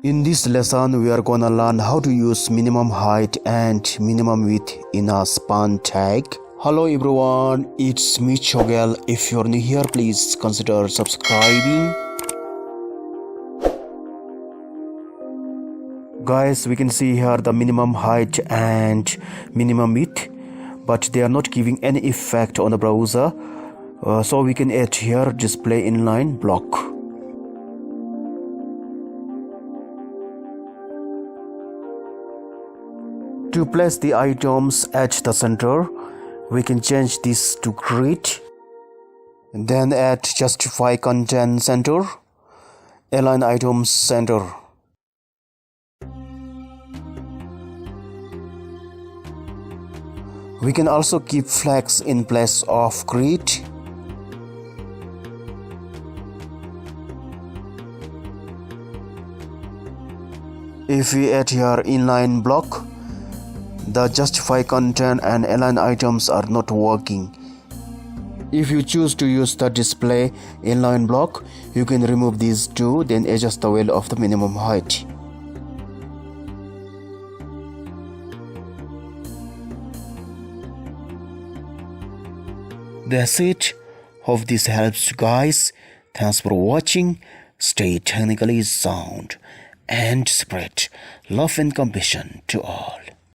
In this lesson, we are gonna learn how to use minimum height and minimum width in a span tag. Hello everyone, it's me Chogyal. If you're new here, please consider subscribing. Guys, we can see here the minimum height and minimum width, but they are not giving any effect on the browser. So we can add here display inline block. To place the items at the center, we can change this to grid. Then add justify content center, align items center. We can also keep flags in place of grid. If we add here inline block, the justify content and align items are not working. If you choose to use the display inline block, you can remove these two, then adjust the value of the minimum height. That's it. Hope this helps you guys. Thanks for watching. Stay technically sound and spread love and compassion to all.